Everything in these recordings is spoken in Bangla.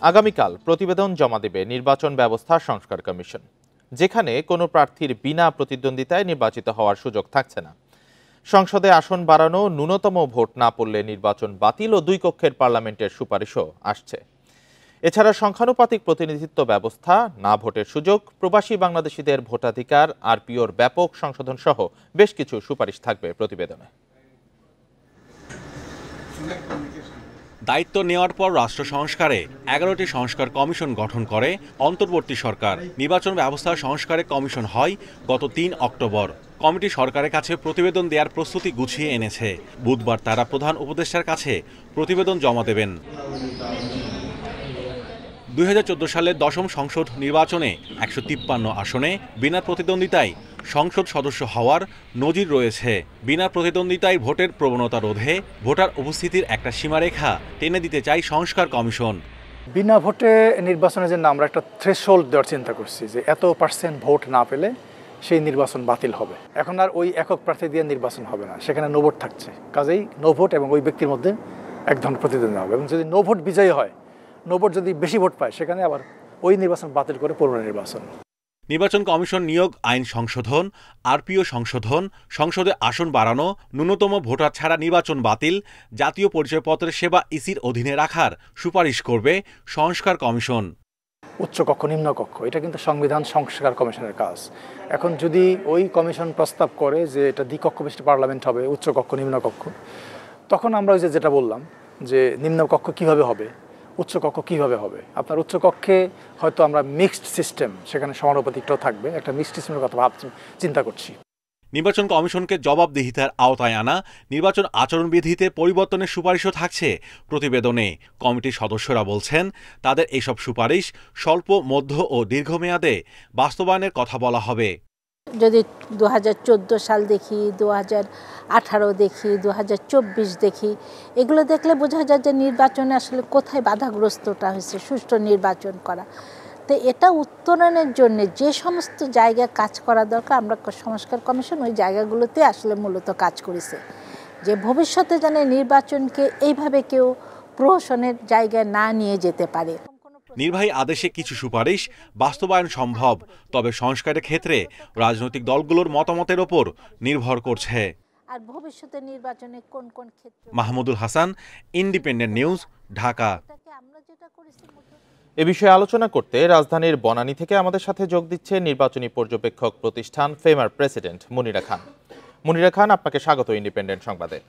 আগামীকাল প্রতিবেদন জমা দেবে নির্বাচন ব্যবস্থা সংস্কার কমিশন, যেখানে কোনো প্রার্থীর বিনা প্রতিদ্বন্দ্বিতায় নির্বাচিত হওয়ার সুযোগ থাকছে না। সংসদে আসন বাড়ানো, ন্যূনতম ভোট না পড়লে নির্বাচন বাতিল ও দুই কক্ষের পার্লামেন্টের সুপারিশও আসছে। এছাড়া সংখ্যানুপাতিক প্রতিনিধিত্ব ব্যবস্থা, না ভোটের সুযোগ, প্রবাসী বাংলাদেশিদের ভোটাধিকার, আরপিওর ব্যাপক সংশোধন সহ বেশ কিছু সুপারিশ থাকবে প্রতিবেদনে। দায়িত্ব নেওয়ার পর রাষ্ট্র সংস্কারে 11টি সংস্কার কমিশন গঠন করে অন্তর্বর্তী সরকার। নির্বাচন ব্যবস্থা সংস্কারে কমিশন হয় গত ৩ অক্টোবর। কমিটি সরকারের কাছে প্রতিবেদন দেওয়ার প্রস্তুতি গুছিয়ে এনেছে। বুধবার তারা প্রধান উপদেষ্টার কাছে প্রতিবেদন জমা দেবেন। ২০১৪ সালের দশম সংসদ নির্বাচনে ১৫৩ আসনে বিনা প্রতিদ্বন্দ্বিতায় সংসদ সদস্য হওয়ার নজির রয়েছে। বিনা প্রতিদ্বন্দ্বিতায় ভোটের প্রবণতা রোধে ভোটার উপস্থিতির একটা সীমারেখা টেনে দিতে চায় সংস্কার কমিশন। বিনা ভোটে নির্বাচনের জন্য আমরা একটা থ্রেশহোল্ড দেওয়ার চিন্তা করছি, যে এত % ভোট না পেলে সেই নির্বাচন বাতিল হবে। এখন আর ওই একক প্রার্থী দিয়ে নির্বাচন হবে না, সেখানে নো ভোট থাকছে। কাজেই নো ভোট এবং ওই ব্যক্তির মধ্যে এক ধরনের প্রতিদ্বন্দ্বিতা হবে, এবং যদি নো ভোট বিজয়ী হয়, নো ভোট যদি বেশি ভোট পায়, সেখানে আবার ওই নির্বাচন বাতিল করে পুনর্নির্বাচন। নির্বাচন কমিশন নিয়োগ, আইন সংশোধন, আরপিও সংশোধন, সংসদে আসন বাড়ানো, ন্যূনতম ভোটার ছাড়া নির্বাচন বাতিল, জাতীয় পরিচয়পত্রের সেবা ইসির অধীনে রাখার সুপারিশ করবে সংস্কার কমিশন। উচ্চকক্ষ নিম্নকক্ষ, এটা কিন্তু সংবিধান সংস্কার কমিশনের কাজ। এখন যদি ওই কমিশন প্রস্তাব করে যে এটা দ্বিকক্ষ বিশিষ্ট পার্লামেন্ট হবে, উচ্চকক্ষ নিম্নকক্ষ, তখন আমরা ওই যেটা বললাম যে নিম্নকক্ষ কিভাবে হবে, উচ্চকক্ষ কিভাবে হবে। আপনার উচ্চকক্ষে হয়তো আমরা মিক্সড সিস্টেম, সেখানে সমানুপাতিকটাও থাকবে, একটা মিক্সড সিস্টেমের কথা চিন্তা করছি। নির্বাচন কমিশনকে জবাবদিহিতার আওতায় আনা, নির্বাচন আচরণবিধিতে পরিবর্তনের সুপারিশও থাকছে প্রতিবেদনে। কমিটির সদস্যরা বলছেন, তাদের এইসব সুপারিশ স্বল্প, মধ্য ও দীর্ঘমেয়াদে বাস্তবায়নের কথা বলা হবে। যদি 2014 সাল দেখি, 2018 দেখি, 2024 দেখি, এগুলো দেখলে বোঝা যায় যে নির্বাচনে আসলে কোথায় বাধাগ্রস্তটা হয়েছে সুষ্ঠু নির্বাচন করা। তো এটা উত্তরণের জন্য যে সমস্ত জায়গায় কাজ করা দরকার, আমরা সংস্কার কমিশন ওই জায়গাগুলোতে আসলে মূলত কাজ করেছে, যে ভবিষ্যতে যেন নির্বাচনকে এইভাবে কেউ প্রহসনের জায়গায় না নিয়ে যেতে পারে। নির্বাহী আদেশে কিছু সুপারিশ বাস্তবায়ন সম্ভব, তবে সংস্কারের ক্ষেত্রে রাজনৈতিক দলগুলোর মতামতের ওপর নির্ভর করছে। আর ভবিষ্যতে নির্বাচনে কোন কোন ক্ষেত্রে। Mahmudul Hasan, independent news, Dhaka. এ বিষয়ে আলোচনা করতে রাজধানীর বনানী থেকে আমাদের সাথে যোগ দিচ্ছে নির্বাচনী পর্যবেক্ষক প্রতিষ্ঠান ফেমার প্রেসিডেন্ট মুনিরা খান। মুনিরা খান, আপনাকে স্বাগত ইন্ডিপেন্ডেন্ট সংবাদে।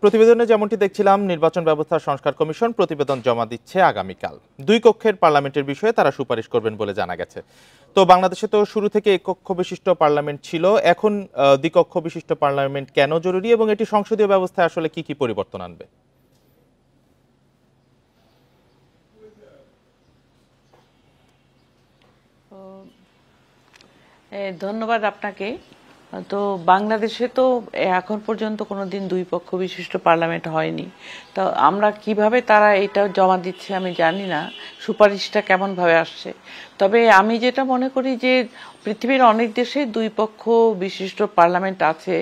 প্রতিবেদনে যেমনটি দেখছিলাম, নির্বাচন ব্যবস্থা সংস্কার কমিশন প্রতিবেদন জমা দিচ্ছে আগামীকাল। দুই কক্ষের পার্লামেন্টের বিষয়ে তারা সুপারিশ করবেন বলে জানা গেছে। তো বাংলাদেশে তো শুরু থেকে এককক্ষ বিশিষ্ট পার্লামেন্ট ছিল, এখন দ্বিকক্ষ বিশিষ্ট পার্লামেন্ট কেন জরুরি এবং এটি সংসদীয় ব্যবস্থায় আসলে কি কি পরিবর্তন আনবে? ধন্যবাদ আপনাকে। তো বাংলাদেশে তো এখন পর্যন্ত কোনোদিন দুই পক্ষ বিশিষ্ট পার্লামেন্ট হয়নি। তো আমরা কিভাবে তারা এটা জমা দিচ্ছে আমি জানি না, সুপারিশটা কেমনভাবে আসছে। তবে আমি যেটা মনে করি যে পৃথিবীর অনেক দেশে দুই পক্ষ বিশিষ্ট পার্লামেন্ট আছে,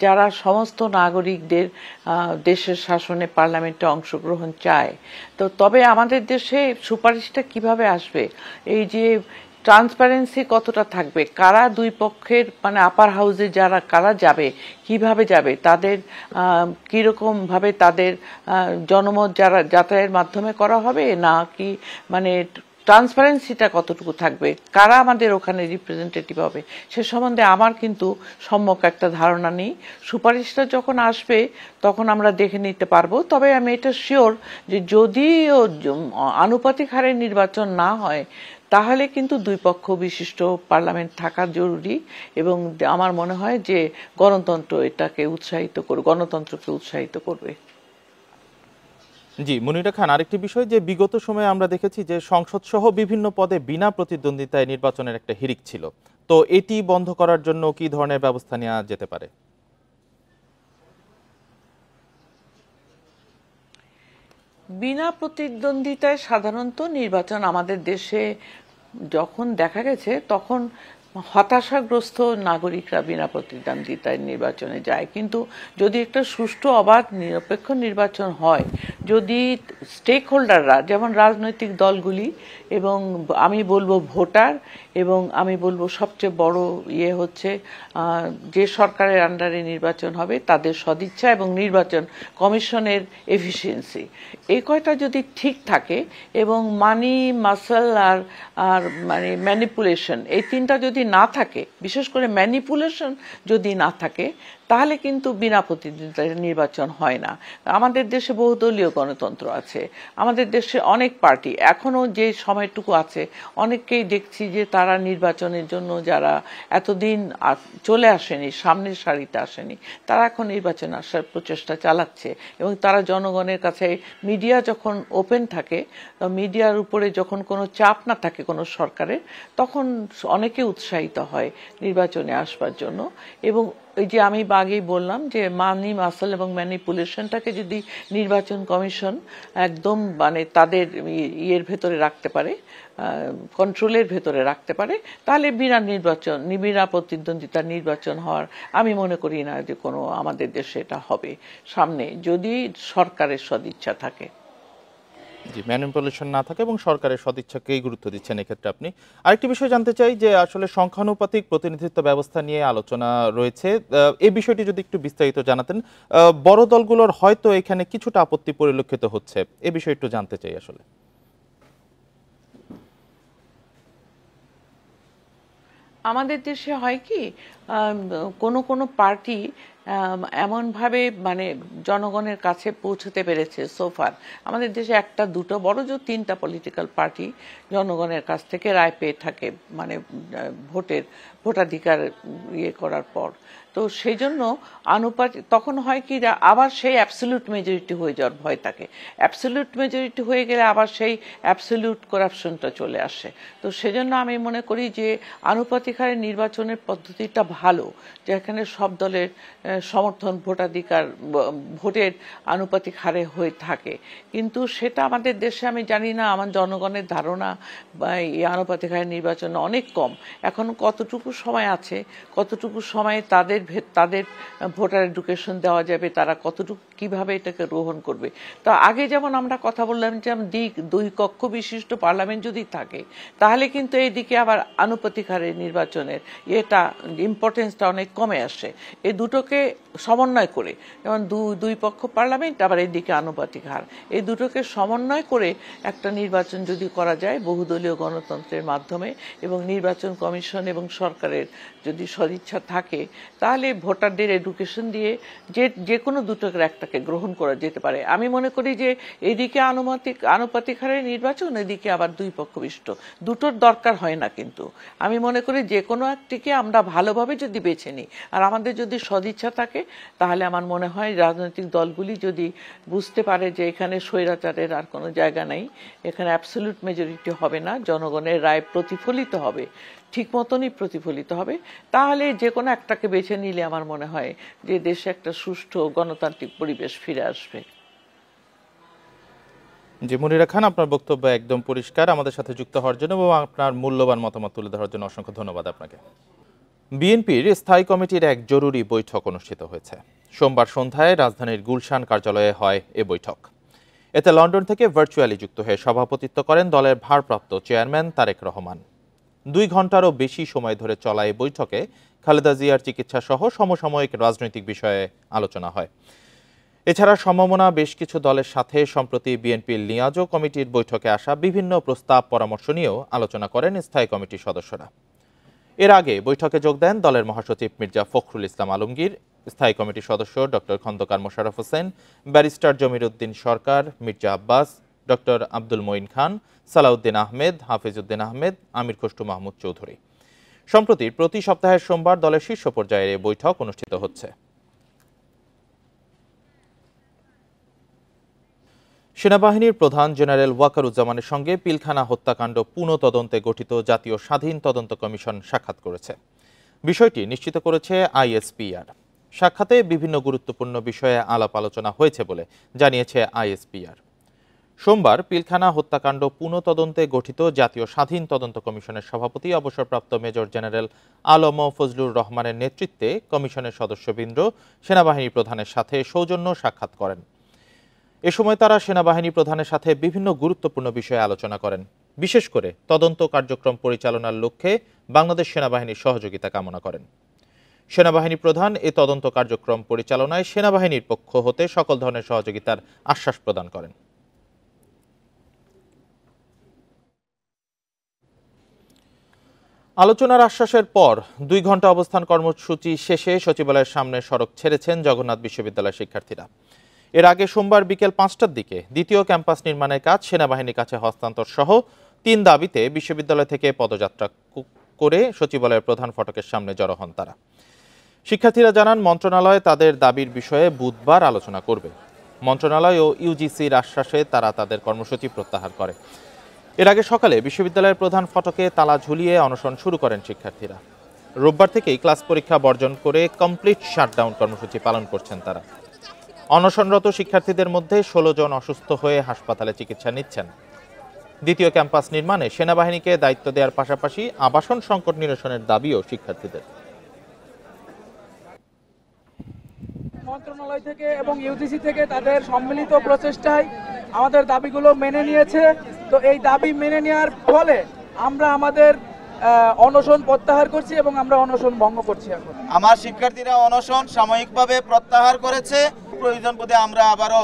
যারা সমস্ত নাগরিকদের দেশের শাসনে পার্লামেন্টে অংশগ্রহণ চায়। তো তবে আমাদের দেশে সুপারিশটা কিভাবে আসবে, এই যে ট্রান্সপারেন্সি কতটা থাকবে, কারা দুই পক্ষের মানে আপার হাউসে যারা কারা যাবে, কিভাবে যাবে, তাদের কিরকম ভাবে তাদের জনমত যারা যাতায়াতের মাধ্যমে করা হবে, না কি মানে ট্রান্সপারেন্সিটা কতটুকু থাকবে, কারা আমাদের ওখানে রিপ্রেজেন্টেটিভ হবে, সে সম্বন্ধে আমার কিন্তু সম্যক একটা ধারণা নেই। সুপারিশটা যখন আসবে তখন আমরা দেখে নিতে পারবো। তবে আমি এটা শিওর যে যদি আনুপাতিক হারে নির্বাচন না হয়, তাহলে কিন্তু দুই পক্ষ বিশিষ্ট পার্লামেন্ট থাকা জরুরি, এবং আমার মনে হয় যে গণতন্ত্রকে উৎসাহিত করবে। জি মুনিরা খান, আরেকটি বিষয় যে বিগত সময়ে আমরা দেখেছি যে সংসদ সহ বিভিন্ন পদে বিনা প্রতিদ্বন্দ্বিতায় নির্বাচনের একটা হিড়িক ছিল, তো এটি বন্ধ করার জন্য কি ধরনের ব্যবস্থা নেওয়া যেতে পারে? বিনা প্রতিদ্বন্দ্বিতায় সাধারণত নির্বাচন আমাদের দেশে যখন দেখা গেছে, তখন হতাশাগ্রস্ত নাগরিকরা বিনা প্রতিদ্বন্দ্বিতায় নির্বাচনে যায়। কিন্তু যদি একটা সুষ্ঠু অবাধ নিরপেক্ষ নির্বাচন হয়, যদি স্টেক হোল্ডাররা যেমন রাজনৈতিক দলগুলি এবং আমি বলবো ভোটার এবং আমি বলবো সবচেয়ে বড় হচ্ছে যে সরকারের আন্ডারে নির্বাচন হবে তাদের সদিচ্ছা এবং নির্বাচন কমিশনের এফিসিয়েন্সি, এই কয়টা যদি ঠিক থাকে এবং মানি মাসল আর মানে ম্যানিপুলেশন, এই তিনটা যদি না থাকে, বিশেষ করে ম্যানিপুলেশন যদি না থাকে, তাহলে কিন্তু বিনা প্রতিদ্বন্দ্বিতায় নির্বাচন হয় না। আমাদের দেশে বহুদলীয় গণতন্ত্র আছে, আমাদের দেশে অনেক পার্টি, এখনো যে সময়টুকু আছে অনেককেই দেখছি যে তারা নির্বাচনের জন্য যারা এতদিন চলে আসেনি, সামনের সারিতে আসেনি, তারা এখন নির্বাচনে আসার প্রচেষ্টা চালাচ্ছে এবং তারা জনগণের কাছে, মিডিয়া যখন ওপেন থাকে, মিডিয়ার উপরে যখন কোনো চাপ না থাকে কোনো সরকারের, তখন অনেকে উৎসাহিত হয় নির্বাচনে আসবার জন্য। এবং এই যে আমি আগেই বললাম যে মানি মাসল এবং ম্যানিপুলেশনটাকে যদি নির্বাচন কমিশন একদম মানে তাদের ইয়ের ভেতরে রাখতে পারে, কন্ট্রোলের ভেতরে রাখতে পারে, তাহলে বিনা প্রতিদ্বন্দ্বিতার নির্বাচন হওয়ার আমি মনে করি না যে কোনো আমাদের দেশে এটা হবে সামনে, যদি সরকারের সদিচ্ছা থাকে। জি, ম্যানিপুলেশন না থাকে এবং সরকারের সদিচ্ছাকেই গুরুত্ব দিচ্ছেন এক্ষেত্রে আপনি। আরেকটি বিষয় জানতে চাই যে আসলে সংখ্যানুপাতিক প্রতিনিধিত্ব ব্যবস্থা নিয়ে আলোচনা রয়েছে, এই বিষয়টি যদি একটু বিস্তারিত জানাতেন। বড় দলগুলোর হয়তো এখানে কিছুটা আপত্তি পরিলক্ষিত হচ্ছে, এই বিষয়ে একটু জানতে চাই আসলে। আমাদের দেশে হয় কি, কোনো পার্টি এমনভাবে মানে জনগণের কাছে পৌঁছতে পেরেছে সোফার, আমাদের দেশে একটা দুটো বড় জোর তিনটা পলিটিক্যাল পার্টি জনগণের কাছ থেকে রায় পেয়ে থাকে, মানে ভোটাধিকার করার পর। তো সেই জন্য আনুপাতিক তখন হয় কি, আবার সেই অ্যাবসলিউট মেজরিটি হয়ে যাওয়ার ভয় থাকে, অ্যাবসলিউট মেজরিটি হয়ে গেলে আবার সেই অ্যাবসলিউট করাপশনটা চলে আসে। তো সেজন্য আমি মনে করি যে আনুপাতিক হারে নির্বাচনের পদ্ধতিটা ভালো, যেখানে সব দলের সমর্থন ভোটাধিকার ভোটের আনুপাতিক হারে হয়ে থাকে। কিন্তু সেটা আমাদের দেশে আমি জানি না, আমার জনগণের ধারণা এই আনুপাতিক হারে নির্বাচন অনেক কম। এখন কতটুকু সময় আছে, কতটুকু সময়ে তাদের ভোটার এডুকেশন দেওয়া যাবে, তারা কতটুকু কিভাবে এটাকে গ্রহণ করবে। তো আগে যেমন আমরা কথা বললাম যে দুই কক্ষ বিশিষ্ট পার্লামেন্ট যদি থাকে, তাহলে কিন্তু এইদিকে আবার আনুপাতিক হারে নির্বাচনের এটা ইম্পর্টেন্সটা অনেক কমে আসে। এই দুটোকে সমন্বয় করে, যেমন দুই পক্ষ পার্লামেন্ট, আবার এইদিকে আনুপাতিক হার, এই দুটোকে সমন্বয় করে একটা নির্বাচন যদি করা যায় বহুদলীয় গণতন্ত্রের মাধ্যমে এবং নির্বাচন কমিশন এবং সরকারের যদি সদিচ্ছা থাকে, তাহলে ভোটারদের এডুকেশন দিয়ে যে কোনো দুটোকে একটাকে গ্রহণ করা যেতে পারে। আমি মনে করি যে এদিকে আনুপাতিক হারে নির্বাচন, এদিকে আবার দুই পক্ষ বিশিষ্ট, দুটোর দরকার হয় না। কিন্তু আমি মনে করি যে কোনো একটিকে আমরা ভালোভাবে যদি বেছে নিই আর আমাদের যদি সদিচ্ছা থাকে, তাহলে আমার মনে হয় রাজনৈতিক দলগুলি যদি বুঝতে পারে যে এখানে স্বৈরাচারের আর কোনো জায়গা নেই, এখানে অ্যাবসলিউট মেজরিটি হবে না, জনগণের রায় প্রতিফলিত হবে, ঠিক মতনই প্রতিফলিত হবে, তাহলে যে কোনো একটাকে বেছে নিলে আমার মনে হয় যে দেশে একটা সুষ্ঠু গণতান্ত্রিক পরিবেশ ফিরে আসবে। জি, মুনিরা খান, আপনার বক্তব্য একদম পরিষ্কার। আমাদের সাথে যুক্ত হওয়ার জন্য এবং আপনার মূল্যবান মতামত তুলে ধরার জন্য অসংখ্য ধন্যবাদ আপনাকে। বিএনপির স্থায়ী কমিটির এক জরুরি বৈঠক অনুষ্ঠিত হয়েছে। সোমবার সন্ধ্যায় রাজধানীর গুলশান কার্যালয়ে হয় এ বৈঠক। এতে লন্ডন থেকে ভার্চুয়ালি যুক্ত হয়ে সভাপতিত্ব করেন দলের ভারপ্রাপ্ত চেয়ারম্যান তারেক রহমান। 2 ঘন্টারও বেশি সময় ধরে চলা এই বৈঠকে খালেদা জিয়ার চিকিৎসা সহ সমসাময়িক রাজনৈতিক বিষয়ে আলোচনা হয়। এছাড়া সমমনা বেশ কিছু দলের সাথে সম্প্রতি বিএনপির লিয়াজো কমিটির বৈঠকে আসা বিভিন্ন প্রস্তাব পরামর্শ নিয়েও আলোচনা করেন স্থায়ী কমিটির সদস্যরা। এর আগে বৈঠকে যোগ দেন দলের মহাসচিব মির্জা ফখরুল ইসলাম আলমগীর, স্থায়ী কমিটির সদস্য ডক্টর খন্দকার মোশাররফ হোসেন, ব্যারিস্টার জমির উদ্দিন সরকার, মির্জা আব্বাস, ডক্টর আব্দুল মঈন খান, সালাউদ্দিন আহমেদ, হাফিজউদ্দিন আহমেদ, আমির খসরু মাহমুদ চৌধুরী। সম্প্রতি প্রতি সপ্তাহের সোমবার দলের শীর্ষ পর্যায়ের এই বৈঠক অনুষ্ঠিত হচ্ছে। সেনাবাহিনীর প্রধান জেনারেল ওয়াকারুজ্জামানের সঙ্গে পিলখানা হত্যাকাণ্ড পুনঃতদন্তে গঠিত জাতীয় স্বাধীন তদন্ত কমিশন সাক্ষাৎ করেছে। বিষয়টি নিশ্চিত করেছে আইএসপিআর। সাক্ষাতে বিভিন্ন গুরুত্বপূর্ণ বিষয়ে আলাপ আলোচনা হয়েছে বলে জানিয়েছে আইএসপিআর। সোমবার পিলখানা হত্যাকাণ্ড পুনঃতদন্তে গঠিত জাতীয় স্বাধীন তদন্ত কমিশনের সভাপতি অবসরপ্রাপ্ত মেজর জেনারেল আলম ফজলুর রহমানের নেতৃত্বে কমিশনের সদস্যবৃন্দ সেনাবাহিনী প্রধানের সাথে সৌজন্য সাক্ষাৎ করেন। এ সময় তারা সেনাবাহিনী প্রধানের সাথে বিভিন্ন গুরুত্বপূর্ণ বিষয়ে আলোচনা করেন। বিশেষ করে তদন্ত কার্যক্রম পরিচালনার লক্ষ্যে বাংলাদেশ সেনাবাহিনীর সহযোগিতা কামনা করেন। সেনাবাহিনী প্রধান এ তদন্ত কার্যক্রম পরিচালনায় সেনাবাহিনীর পক্ষ হতে সকল ধরনের সহযোগিতার আশ্বাস প্রদান করেন। আলোচনার আশ্বাসের পর 2 ঘন্টা অবস্থান কর্মসূচি শেষে সচিবালয়ের সামনে সড়ক ছেড়েছেন জগন্নাথ বিশ্ববিদ্যালয়ের শিক্ষার্থীরা। এর আগে সোমবার বিকেল 5টার দিকে দ্বিতীয় ক্যাম্পাস নির্মাণের কাজ সেনাবাহিনীর কাছে হস্তান্তর সহ 3 দাবিতে বিশ্ববিদ্যালয় থেকে পদযাত্রা করে সচিবালয়ের প্রধান ফটকের সামনে জড়ো হন তারা। শিক্ষার্থীরা জানান, মন্ত্রণালয় তাদের দাবির বিষয়ে বুধবার আলোচনা করবে। মন্ত্রণালয় ও ইউজিসির আশ্বাসে তারা তাদের কর্মসূচি প্রত্যাহার করে। এর আগে সকালে বিশ্ববিদ্যালয়ের প্রধান ফটকে তালা ঝুলিয়ে অনশন শুরু করেন শিক্ষার্থীরা। রোববার থেকেই ক্লাস পরীক্ষা বর্জন করে কমপ্লিট শাটডাউন কর্মসূচি পালন করছেন তারা। অনশনরত শিক্ষার্থীদের মধ্যে 16 জন অসুস্থ হয়ে হাসপাতালে চিকিৎসা নিচ্ছেন। দ্বিতীয় ক্যাম্পাস নির্মাণে সেনাবাহিনীকে দায়িত্ব দেওয়ার পাশাপাশি আবাসন সংকট নিরসনের দাবিও শিক্ষার্থীদের। মন্ত্রণালয় থেকে এবং ইউজিসি থেকে তাদের সম্মিলিত প্রচেষ্টায় আমাদের দাবিগুলো মেনে নিয়েছে। তো এই দাবি মেনে নেওয়ার ফলে আমরা আমাদের অনশন প্রত্যাহার করছি এবং আমরা অনশন ভঙ্গ করছি। এখন আমার শিক্ষার্থীরা অনশন সাময়িকভাবে প্রত্যাহার করেছে। প্রয়োজন বোধে আমরা আবারও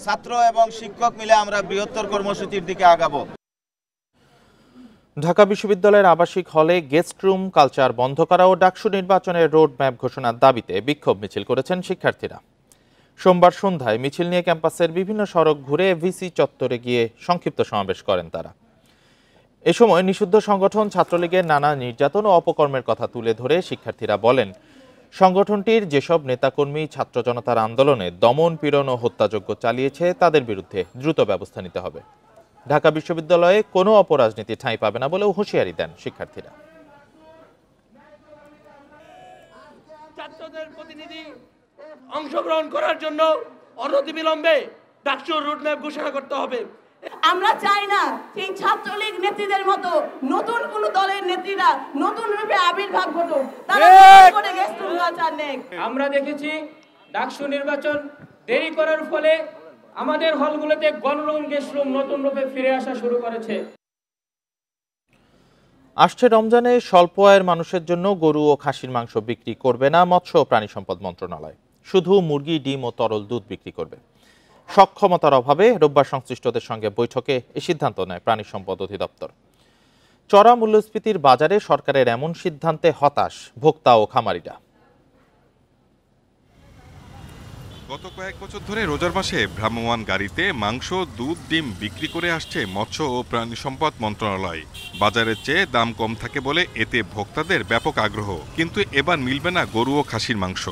ছাত্র এবং শিক্ষক মিলে আমরা বৃহত্তর কর্মসূচির দিকে আগাবো। ঢাকা বিশ্ববিদ্যালয়ের আবাসিক হলে গেস্ট রুম কালচার বন্ধ করা ও ডাকসু নির্বাচনের রোড ম্যাপ ঘোষণার দাবিতে বিক্ষোভ মিছিল করেছেন শিক্ষার্থীরা। সোমবার সন্ধ্যায় মিছিল নিয়ে ক্যাম্পাসের বিভিন্ন সড়ক ঘুরে ভিসি চত্বরে গিয়ে সংক্ষিপ্ত সমাবেশ করেন তারা। এ সময় নিষিদ্ধ সংগঠন ছাত্রলীগের নানা নির্যাতন ও অপকর্মের কথা তুলে ধরে শিক্ষার্থীরা বলেন, সংগঠনটির যেসব নেতাকর্মী ছাত্র জনতার আন্দোলনে দমন পীড়ন ও হত্যাযজ্ঞ চালিয়েছে তাদের বিরুদ্ধে দ্রুত ব্যবস্থা নিতে হবে। ঢাকা বিশ্ববিদ্যালয়ে কোনো অপরাজনীতি ঠাঁই পাবে না বলেও হুঁশিয়ারি দেন শিক্ষার্থীরা। ছাত্রদের প্রতিনিধি অংশগ্রহণ করার জন্য অনতিবিলম্বে ডাকসুর রুটম্যাপ ঘোষণা করতে হবে। আমরা চাই না সেই ছাত্রলীগ নেত্রীদের মতো নতুন কোন দলের নেত্রীরা নতুন রূপে আবির্ভাব ঘটুক, তারা করে গেস্ট রুম কালচার নেক। আমরা দেখেছি ডাকসু নির্বাচন দেরি করার ফলে আমাদের হলগুলোতে গণরুম গেস্ট রুম নতুন রূপে ফিরে আসা শুরু করেছে। আসছে রমজানে স্বল্প আয়ের মানুষের জন্য গরু ও খাসির মাংস বিক্রি করবে না মৎস্য ও প্রাণী সম্পদ মন্ত্রণালয়, শুধু মুরগি, ডিম ও তরল দুধ বিক্রি করবে। সক্ষমতার অভাবে রোববার সংশ্লিষ্টদের সঙ্গে বৈঠকে এই সিদ্ধান্ত নেয় প্রাণী সম্পদ অধিদপ্তর। চড়া মূল্যস্ফীতির বাজারে সরকারের এমন সিদ্ধান্তে হতাশ ভোক্তা ও খামারিরা। গত কয়েক বছর ধরে রোজার মাসে ভ্রাম্যমাণ গাড়িতে মাংস, দুধ, ডিম বিক্রি করে আসছে মৎস্য ও প্রাণী সম্পদ মন্ত্রণালয়। বাজারের চেয়ে দাম কম থাকে বলে এতে ভোক্তাদের ব্যাপক আগ্রহ, কিন্তু এবার মিলবে না গরু ও খাসির মাংস।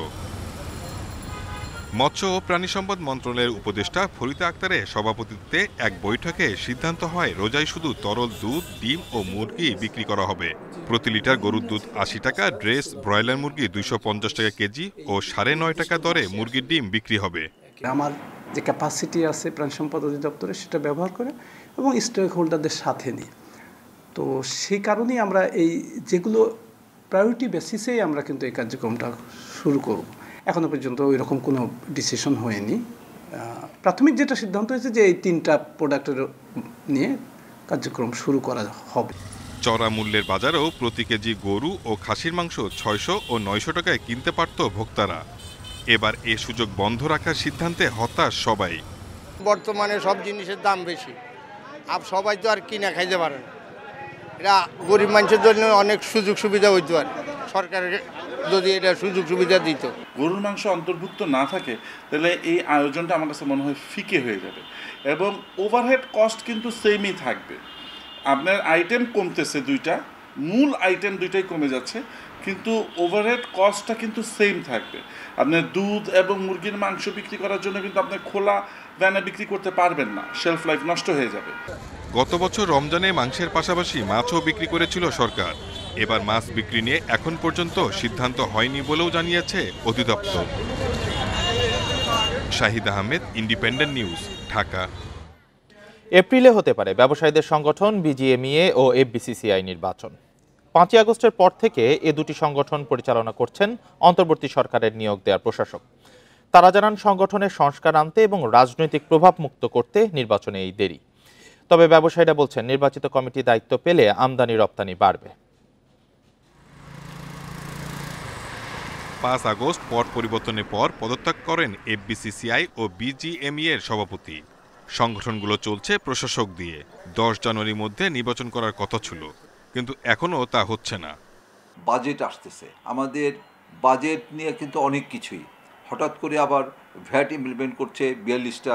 মৎস্য ও প্রাণী সম্পদ মন্ত্রণালয়ের উপদেষ্টা ফরিদা আক্তারের সভাপতিত্বে এক বৈঠকে সিদ্ধান্ত হয় রোজায় শুধু তরল দুধ, ডিম ও মুরগি বিক্রি করা হবে। প্রতি লিটার গরুর দুধ 80 টাকা, ড্রেস ব্রয়লার মুরগি 250 টাকা কেজি ও 9.5 টাকা দরে মুরগির ডিম বিক্রি হবে। আমার যে ক্যাপাসিটি আছে প্রাণী সম্পদ অধিদপ্তরে সেটা ব্যবহার করে এবং স্টেক হোল্ডারদের সাথে নিয়ে, তো সেই কারণেই আমরা এই যেগুলো প্রায়োরিটি বেসিসেই আমরা কিন্তু এই কার্যক্রমটা শুরু করব। এখনো পর্যন্ত ওই রকম কোনো ডিসিশন হয়নি। প্রাথমিক যেটা সিদ্ধান্ত হয়েছে যে এই 3টা প্রোডাক্টের নিয়ে কার্যক্রম শুরু করা হবে। চড়া মূল্যের বাজারেও প্রতি কেজি গরু ও খাসির মাংস 600 ও 900 টাকায় কিনতে পারত ভোক্তারা। এবার এ সুযোগ বন্ধ রাখার সিদ্ধান্তে হতাশ সবাই। বর্তমানে সব জিনিসের দাম বেশি, আর সবাই তো আর কিনা খাইতে পারে না। এটা গরিব মানুষের জন্য অনেক সুযোগ সুবিধা হইতে পারে, সরকারের যদি এটা সুযোগ সুবিধা দিত। গরুর মাংস অন্তর্ভুক্ত না থাকে তাহলে এই আয়োজনটা আমার কাছে মনে হয় ফিকে হয়ে যাবে এবং ওভারহেড কস্ট কিন্তু সেমই থাকবে। আপনার আইটেম কমতেছে দুইটা, মূল আইটেম দুইটাই কমে যাচ্ছে, কিন্তু ওভারহেড কস্টটা কিন্তু সেম থাকবে। আপনার দুধ এবং মুরগির মাংস বিক্রি করার জন্য কিন্তু আপনি খোলা ভ্যানে বিক্রি করতে পারবেন না, শেলফ লাইফ নষ্ট হয়ে যাবে। গত বছর রমজানে মাংসের পাশাপাশি মাছও বিক্রি করেছিল সরকার। এবার মাছ বিক্রি নিয়ে এখন পর্যন্ত সিদ্ধান্ত হয়নি বলেও জানিয়েছে অধিদপ্তর। Shahid Ahmed, independent news, Dhaka. এপ্রিলে হতে পারে ব্যবসায়ীদের সংগঠন বিজিএমইএ ও এফবিসিসিআই নির্বাচন। 5 আগস্টের পর থেকে এ দুটি সংগঠন পরিচালনা করছেন অন্তর্বর্তী সরকারের নিয়োগ দেওয়ার প্রশাসক। তারা জানান সংগঠনের সংস্কার আনতে এবং রাজনৈতিক প্রভাব মুক্ত করতে নির্বাচনে এই দেরি। তবে ব্যবসায়ীরা বলছেন নির্বাচিত কমিটি দায়িত্ব পেলে আমদানি রপ্তানি বাড়বে। 5 আগস্ট পট পরিবর্তনের পর পদত্যাগ করেন এফবিসিসিআই ও বিজিএমইএ এর সভাপতি। সংগঠনগুলো চলছে প্রশাসক দিয়ে। 10 জানুয়ারির মধ্যে নির্বাচন করার কথা ছিল, কিন্তু এখনও তা হচ্ছে না। বাজেট আসতেছে, আমাদের বাজেট নিয়ে কিন্তু অনেক কিছুই হঠাৎ করে আবার ভ্যাট ইমপ্লিমেন্ট করছে 42টা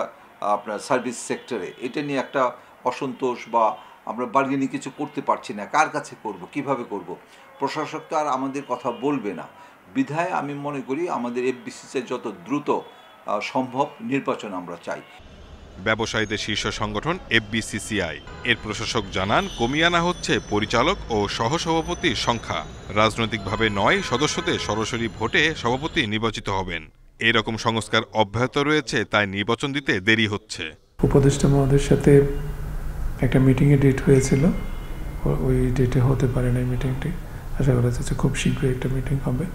আপনার সার্ভিস সেক্টরে। এটা নিয়ে একটা অসন্তোষ বা আমরা বার্গেনিং কিছু করতে পারছি না, কার কাছে করব, কিভাবে করব। প্রশাসক তো আর আমাদের কথা বলবে না, বিধায় আমি মনে করি আমাদের এফবিসিসিআই যত দ্রুত সম্ভব নির্বাচন আমরা চাই। ব্যবসায়ীদের শীর্ষ সংগঠন এফবিসিসিআই এর প্রশাসক জানান কমিয়ে আনা হচ্ছে পরিচালক ও সহসভাপতির সংখ্যা। রাজনৈতিকভাবে নয়, সদস্যদের সরাসরি ভোটে সভাপতি নির্বাচিত হবেন। এরকম সংস্কার অব্যাহত রয়েছে, তাই নির্বাচন দিতে দেরি হচ্ছে। উপদেষ্টা মহোদয়ের সাথে একটা মিটিংয়ে ডেট হয়েছিল, ওই ডেটে হতে পারে না মিটিংটি। আশা করা যাচ্ছে খুব শীঘ্রই একটা মিটিং হবে,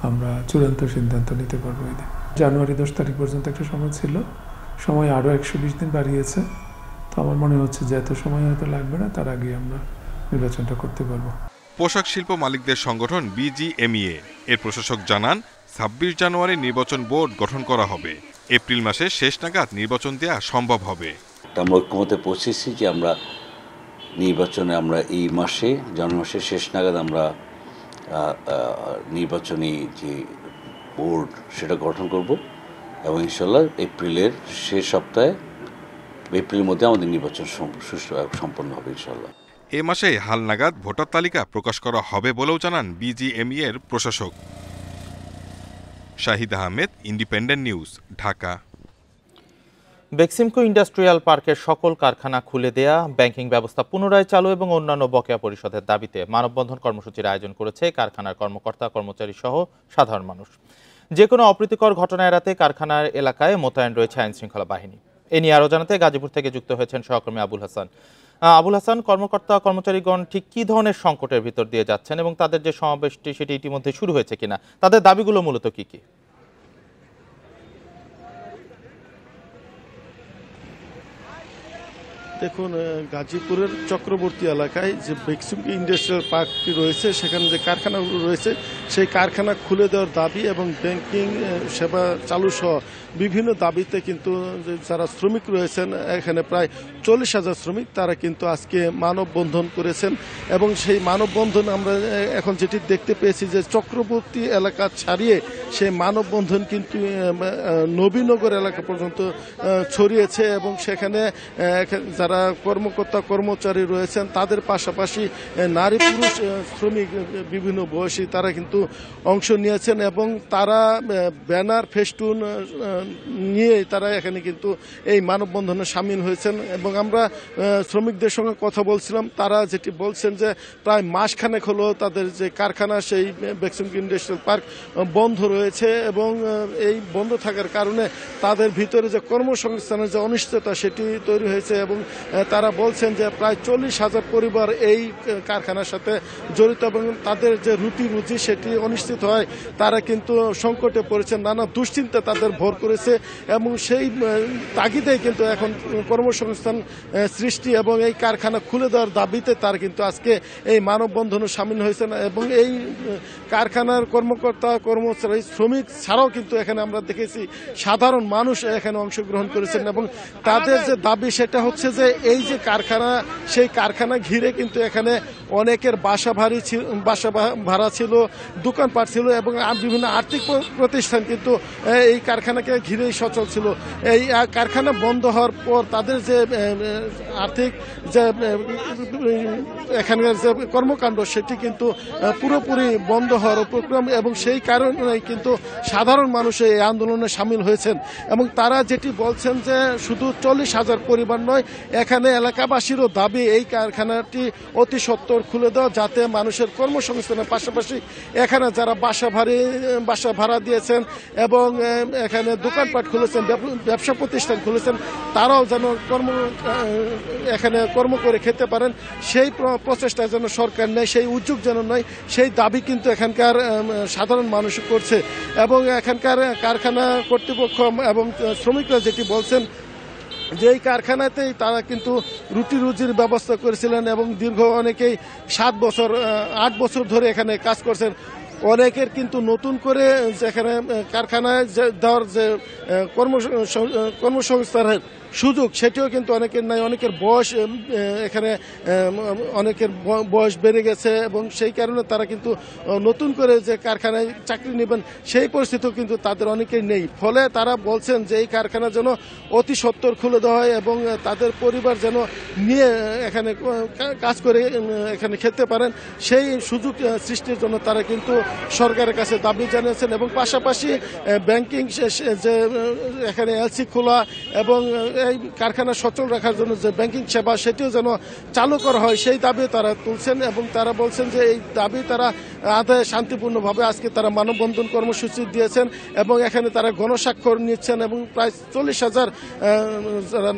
আমরা চূড়ান্ত সিদ্ধান্ত নিতে পারবো। জানুয়ারি 10 তারিখ পর্যন্ত একটা সময় ছিল, সময় আরও 120 দিন বাড়িয়েছে। তো আমার মনে হচ্ছে যে এত সময় হয়তো লাগবে না, তার আগে আমরা নির্বাচনটা করতে পারবো। পোশাক শিল্প মালিকদের সংগঠন বিজিএমইএ এর প্রশাসক জানান 26 জানুয়ারি নির্বাচন বোর্ড গঠন করা হবে। এপ্রিল মাসের শেষ নাগাদ নির্বাচন দেওয়া সম্ভব হবে। আমরা ঐক্যমতে পৌঁছেছি যে আমরা নির্বাচনে আমরা এই মাসে জানুয়ারি মাসের শেষ নাগাদ আমরা নির্বাচনী যে বোর্ড সেটা গঠন করব এবং ইনশাল্লাহ এপ্রিলের শেষ সপ্তাহে এপ্রিলের মধ্যে আমাদের নির্বাচন সুষ্ঠু সম্পন্ন হবে ইনশাল্লাহ। এ মাসে হালনাগাদ ভোটার তালিকা প্রকাশ করা হবে বলেও জানান বিজিএমইএ এর প্রশাসক। Shahid Ahmed, independent news, Dhaka. Beximco industrial পার্কের সকল কারখানা খুলে দেয়া, ব্যাংকিং ব্যবস্থা পুনরায় চালু এবং অন্যান্য বকেয়া পরিশোধের দাবিতে মানববন্ধন কর্মসূচির আয়োজন করেছে কারখানার কর্মকর্তা কর্মচারী সহ সাধারণ মানুষ। যে কোনো অপ্রীতিকর ঘটনা এড়াতে কারখানার এলাকায় মোতায়েন রয়েছে আইনশৃঙ্খলা বাহিনী। এ নিয়ে আরও জানাতে গাজীপুর থেকে যুক্ত হয়েছেন সহকর্মী আবুল হাসান। আবুল হাসান, কর্মকর্তা কর্মচারীগণ ঠিক কী ধরনের সংকটের ভিতর দিয়ে যাচ্ছেন এবং তাদের যে সমাবেশটি সেটি ইতিমধ্যে শুরু হয়েছে কিনা, তাদের দাবিগুলো মূলত কি কি? দেখুন, গাজীপুরের চক্রবর্তী এলাকায় যে বেক্সিমকো ইন্ডাস্ট্রিয়াল পার্কটি রয়েছে, সেখানে যে কারখানাগুলো রয়েছে সেই কারখানা খুলে দেওয়ার দাবি এবং ব্যাংকিং সেবা চালু সহ বিভিন্ন দাবিতে কিন্তু যারা শ্রমিক রয়েছেন, এখানে প্রায় 40,000 শ্রমিক, তারা কিন্তু আজকে মানববন্ধন করেছেন। এবং সেই মানববন্ধন আমরা এখন যেটি দেখতে পেয়েছি যে চক্রবর্তী এলাকা ছাড়িয়ে সেই মানববন্ধন কিন্তু নবীনগর এলাকা পর্যন্ত ছড়িয়েছে এবং সেখানে যারা কর্মকর্তা কর্মচারী রয়েছেন তাদের পাশাপাশি নারী পুরুষ শ্রমিক বিভিন্ন বয়সী তারা কিন্তু অংশ নিয়েছেন এবং তারা ব্যানার ফেস্টুন নিয়ে তারা এখানে কিন্তু এই মানববন্ধনে সামিল হয়েছেন। এবং আমরা শ্রমিকদের সঙ্গে কথা বলছিলাম, তারা যেটি বলছেন যে প্রায় মাসখানেক হলো তাদের যে কারখানা সেই বেক্সিমকো ইন্ডাস্ট্রিয়াল পার্ক বন্ধ রয়েছে এবং এই বন্ধ থাকার কারণে তাদের ভিতরে যে কর্মসংস্থানের যে অনিশ্চয়তা সেটি তৈরি হয়েছে এবং তারা বলছেন যে প্রায় 40,000 পরিবার এই কারখানার সাথে জড়িত এবং তাদের যে রুটি রুজি সেটি অনিশ্চিত হয়। তারা কিন্তু সংকটে পড়েছেন, নানা দুশ্চিন্তা তাদের ভর করেছে এবং সেই তাগিদেই কিন্তু এখন কর্মসংস্থান সৃষ্টি এবং এই কারখানা খুলে দেওয়ার দাবিতে তারা কিন্তু আজকে এই মানববন্ধনে সামিল হয়েছেন। এবং এই কারখানার কর্মকর্তা কর্মচারী শ্রমিক ছাড়াও কিন্তু এখানে আমরা দেখেছি সাধারণ মানুষ এখানে অংশগ্রহণ করেছেন এবং তাদের যে দাবি সেটা হচ্ছে যে এই যে কারখানা, সেই কারখানা ঘিরে কিন্তু এখানে অনেকের বাসা ভাড়া ছিল, দোকানপাট ছিল এবং বিভিন্ন আর্থিক প্রতিষ্ঠান কিন্তু এই কারখানাকে ঘিরেই সচল ছিল। এই কারখানা বন্ধ হওয়ার পর তাদের যে আর্থিক যে এখানকার যে কর্মকাণ্ড সেটি কিন্তু পুরোপুরি বন্ধ হওয়ার উপক্রম এবং সেই কারণে কিন্তু সাধারণ মানুষ এই আন্দোলনে সামিল হয়েছেন এবং তারা যেটি বলছেন যে শুধু 40,000 পরিবার নয়, এখানে এলাকাবাসীরও দাবি এই কারখানাটি অতি সত্বর খুলে দেওয়া, যাতে মানুষের কর্মসংস্থানের পাশাপাশি এখানে যারা বাসা ভাড়া দিয়েছেন এবং এখানে দোকানপাট খুলেছেন, ব্যবসা প্রতিষ্ঠান খুলেছেন, তারাও যেন এখানে কর্ম করে খেতে পারেন, সেই প্রচেষ্টা যেন সরকার নেয়, সেই উদ্যোগ যেন নয়, সেই দাবি কিন্তু এখানকার সাধারণ মানুষ করছে। এবং এখানকার কারখানা কর্তৃপক্ষ এবং শ্রমিকরা যেটি বলছেন যে এই কারখানাতেই তারা কিন্তু রুটি রুজির ব্যবস্থা করেছিলেন এবং দীর্ঘ অনেকেই 8 বছর ধরে এখানে কাজ করছেন। অনেকের কিন্তু নতুন করে যেখানে কারখানায় দেওয়ার যে কর্মসংস্থানের সুযোগ সেটিও কিন্তু অনেকের নাই। অনেকের বয়স এখানে অনেকের বয়স বেড়ে গেছে এবং সেই কারণে তারা কিন্তু নতুন করে যে কারখানায় চাকরি নেবেন সেই পরিস্থিতিও কিন্তু তাদের অনেকেই নেই। ফলে তারা বলছেন যে এই কারখানা যেন অতি সত্বর খুলে দেওয়া হয় এবং তাদের পরিবার যেন নিয়ে এখানে কাজ করে এখানে খেতে পারেন, সেই সুযোগ সৃষ্টির জন্য তারা কিন্তু সরকারের কাছে দাবি জানিয়েছেন। এবং পাশাপাশি ব্যাংকিং যে এখানে এলসি খোলা এবং এই কারখানা সচল রাখার জন্য যে ব্যাংকিং সেবা সেটিও যেন চালু করা হয়, সেই দাবি তারা তুলছেন। এবং তারা বলছেন যে এই দাবি তারা আদায়ে শান্তিপূর্ণভাবে আজকে তারা মানববন্ধন কর্মসূচি দিয়েছেন এবং এখানে তারা গণস্বাক্ষর নিচ্ছেন এবং প্রায় 40,000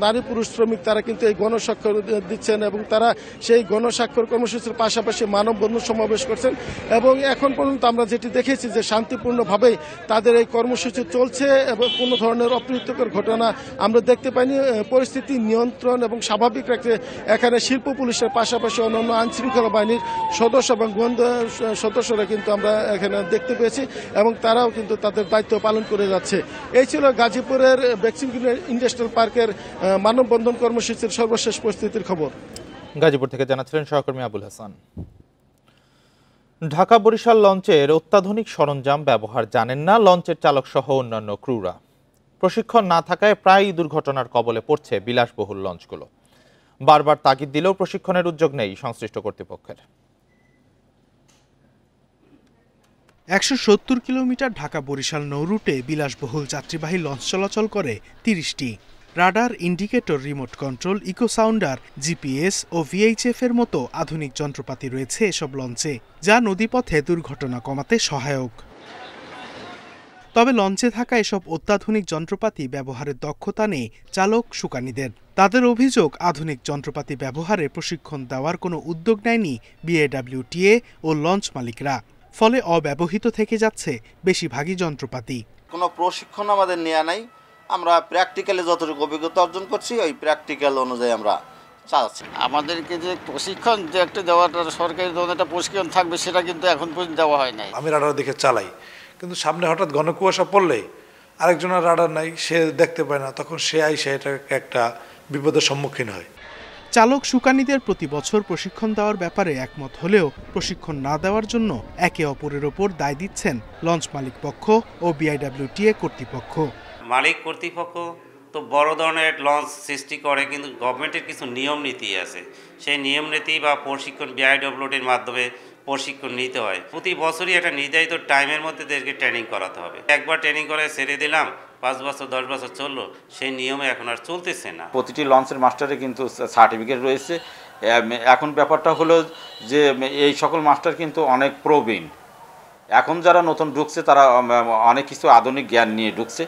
নারী পুরুষ শ্রমিক তারা কিন্তু এই গণস্বাক্ষর দিচ্ছেন এবং তারা সেই গণস্বাক্ষর কর্মসূচির পাশাপাশি মানববন্ধন সমাবেশ করছেন। এবং এখন পর্যন্ত আমরা যেটি দেখেছি যে শান্তিপূর্ণভাবেই তাদের এই কর্মসূচি চলছে এবং কোনো ধরনের অপ্রীতিকর ঘটনা আমরা দেখতে পাইনি। পরিস্থিতি নিয়ন্ত্রণ এবং স্বাভাবিক রাখতে এখানে শিল্প পুলিশের পাশাপাশি অন্যান্য আইনশৃঙ্খলা বাহিনীর সদস্য এবং গোয়েন্দা সদস্যরা কিন্তু আমরা এখানে দেখতে পেয়েছি এবং তারাও কিন্তু তাদের দায়িত্ব পালন করে যাচ্ছে। এই ছিল গাজীপুরের বেক্সিম ইন্ডাস্ট্রিয়াল পার্কের মানববন্ধন কর্মসূচির সর্বশেষ পরিস্থিতির খবর। গাজীপুর থেকে জানাচ্ছিলেন সহকর্মী আবুল হাসান। ঢাকা বরিশাল লঞ্চের অত্যাধুনিক সরঞ্জাম ব্যবহার জানেন না লঞ্চের চালক সহ অন্যান্য ক্রুরা। প্রশিক্ষণ না থাকায় প্রায়ই দুর্ঘটনার কবলে পড়ছে বিলাসবহুল লঞ্চগুলো। বারবার তাগিদ দিলেও প্রশিক্ষণের উদ্যোগ নেই সংশ্লিষ্ট কর্তৃপক্ষের। 170 কিলোমিটার ঢাকা বরিশাল নৌরুটে বিলাসবহুল যাত্রীবাহী লঞ্চ চলাচল করে 30টি। Radar, indicator, remote control, echo sounder, GPS ও ভিএইচএফ এর মতো আধুনিক যন্ত্রপাতি রয়েছে এসব লঞ্চে, যা নদীপথে দুর্ঘটনা কমাতে সহায়ক। তবে লঞ্চে থাকা এসব অত্যাধুনিক যন্ত্রপাতি ব্যবহারের দক্ষতা নেই চালক শুকানিদের। তাদের অভিযোগ, আধুনিক যন্ত্রপাতি ব্যবহারে প্রশিক্ষণ দেওয়ার কোনো উদ্যোগ নেয়নি বিএডব্লিউটিএ ও লঞ্চ মালিকরা। ফলে অব্যবহৃত থেকে যাচ্ছে বেশিরভাগই যন্ত্রপাতি। কোনো প্রশিক্ষণ আমাদের নেওয়া নাই, আমরা প্র্যাকটিক্যালে যতটুকু অভিজ্ঞতা অর্জন করছি ওই প্র্যাকটিক্যাল অনুযায়ী আমরা চালাচ্ছি। আমাদেরকে যে প্রশিক্ষণ যে একটা দেওয়াটা সরকারি ধরনের একটা প্রশিক্ষণ থাকবে সেটা কিন্তু এখন পর্যন্ত দেওয়া হয় নাই। আমি রাডার দেখে চালাই, কিন্তু সামনে হঠাৎ ঘন কুয়াশা পড়লে আরেকজনের রাডার নাই, সে দেখতে পায় না, তখন সে এটাকে একটা বিপদের সম্মুখীন হয়। চালক শুকানিদের প্রতি বছর প্রশিক্ষণ দেওয়ার ব্যাপারে একমত হলেও প্রশিক্ষণ না দেওয়ার জন্য একে অপরের ওপর দায় দিচ্ছেন লঞ্চ মালিক পক্ষ ও বিআইডব্লিউটিএ কর্তৃপক্ষ। মালিক কর্তৃপক্ষ তো বড় ধরনের লঞ্চ সৃষ্টি করে, কিন্তু গভর্নমেন্টের কিছু নিয়ম নীতি আছে, সেই নিয়ম নীতি বা প্রশিক্ষণ বিআইডব্লিউটির মাধ্যমে প্রশিক্ষণ নিতে হয়। প্রতি বছরই একটা নির্ধারিত টাইমের মধ্যে তাদেরকে ট্রেনিং করাতে হবে। একবার ট্রেনিং করে ছেড়ে দিলাম, 5 বছর 10 বছর চললো, সেই নিয়মে এখন আর চলতেছে না। প্রতিটি লঞ্চের মাস্টারে কিন্তু সার্টিফিকেট রয়েছে। এখন ব্যাপারটা হলো যে এই সকল মাস্টার কিন্তু অনেক প্রবীণ, এখন যারা নতুন ঢুকছে তারা অনেক কিছু আধুনিক জ্ঞান নিয়ে ঢুকছে।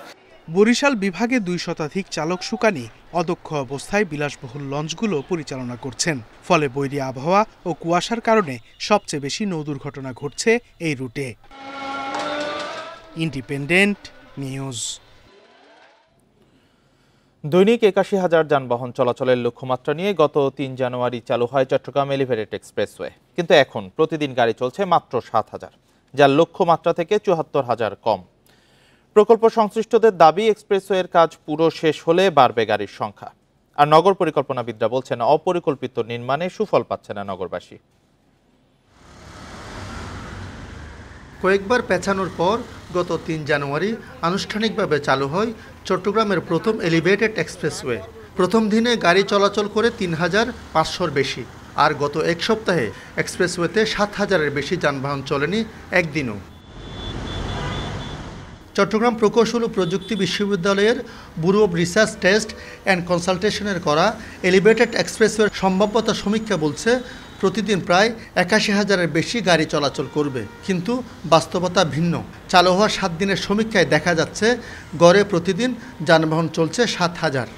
বরিশাল বিভাগে 2 শতাধিক চালক শুকানি অদক্ষ অবস্থায় বিলাসবহুল লঞ্চগুলো পরিচালনা করছেন। ফলে বৈরী আবহাওয়া ও কুয়াশার কারণে সবচেয়ে বেশি নৌ দুর্ঘটনা ঘটছে এই রুটে। Independent news. দৈনিক 81,000 যানবাহন চলাচলের লক্ষ্যমাত্রা নিয়ে গত 3 জানুয়ারি চালু হয় চট্টগ্রাম এলিভেটেড এক্সপ্রেসওয়ে, কিন্তু এখন প্রতিদিন গাড়ি চলছে মাত্র 7,000, যা লক্ষ্যমাত্রা থেকে 74,000 কম। প্রকল্প সংশ্লিষ্টদের দাবি, এক্সপ্রেসওয়ের কাজ পুরো শেষ হলে বাড়বে গাড়ির সংখ্যা। আর নগর পরিকল্পনাবিদরা বলছেন অপরিকল্পিত নির্মাণে সুফল পাচ্ছে না নগরবাসী। কয়েকবার পেছানোর পর গত 3 জানুয়ারি আনুষ্ঠানিকভাবে চালু হয় চট্টগ্রামের প্রথম এলিভেটেড এক্সপ্রেসওয়ে। প্রথম দিনে গাড়ি চলাচল করে 3,500-র বেশি, আর গত এক সপ্তাহে এক্সপ্রেসওয়েতে 7,000-এর বেশি যানবাহন চলেনি একদিনও। চট্টগ্রাম প্রকৌশল ও প্রযুক্তি বিশ্ববিদ্যালয়ের bureau of research test and কনসালটেশনের করা এলিভেটেড এক্সপ্রেসওয়ের সম্ভাব্যতা সমীক্ষা বলছে প্রতিদিন প্রায় ৮১,০০০-এর বেশি গাড়ি চলাচল করবে, কিন্তু বাস্তবতা ভিন্ন। চালু হওয়া 7 দিনের সমীক্ষায় দেখা যাচ্ছে গড়ে প্রতিদিন যানবাহন চলছে 7,০০০।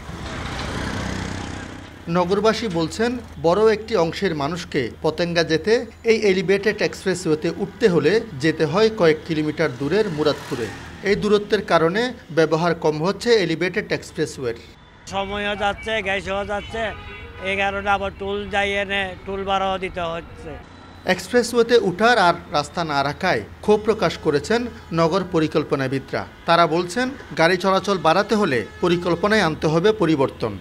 নগরবাসী বলছেন বড় একটি অংশের মানুষকে পতেঙ্গা যেতে এই এলিভেটেড এক্সপ্রেসওয়েতে উঠতে হলে যেতে হয় কয়েক কিলোমিটার দূরের মুরাদপুরে। এই দূরত্বের কারণে ব্যবহার কম হচ্ছে এলিভেটেড এক্সপ্রেসওয়ের। সময়ও যাচ্ছে, গ্যাসও যাচ্ছে, এই কারণে আবার টুল যাই এনে টুল ভাড়াও দিতে হচ্ছে। এক্সপ্রেসওয়েতে উঠার আর রাস্তা না রাখায় ক্ষোভ প্রকাশ করেছেন নগর পরিকল্পনাবিদরা। তারা বলছেন গাড়ি চলাচল বাড়াতে হলে পরিকল্পনায় আনতে হবে পরিবর্তন।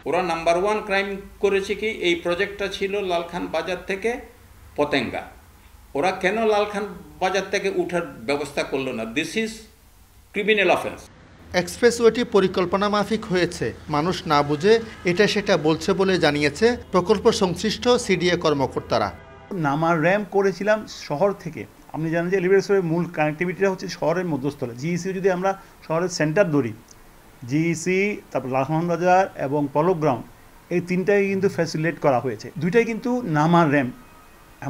ওরা নাম্বার 1 ক্রাইম করেছে কি, এই প্রজেক্টটা ছিল লালখান বাজার থেকে পতেঙ্গা। ওরা কেন লালখান বাজার থেকে উঠার ব্যবস্থা করলো না? This is criminal offence. এক্সপ্রেসওয়েটি পরিকল্পনা মাফিক হয়েছে, মানুষ না বুঝে এটা সেটা বলছে বলে জানিয়েছে প্রকল্প সংশ্লিষ্ট সিডিএ কর্মকর্তারা। নামার র্যাম্প করেছিলাম শহর থেকে। আপনি জানেন যে এলিভেটরের মূল কানেক্টিভিটিটা হচ্ছে শহরের মধ্যস্থলে। জিইসি যদি আমরা শহরের সেন্টার ধরি, জিইসি, তারপর লালখান বাজার এবং পলক গ্রাউন্ড, এই তিনটাই কিন্তু ফ্যাসিলিটেট করা হয়েছে। দুইটাই কিন্তু নামার র্যাম্প।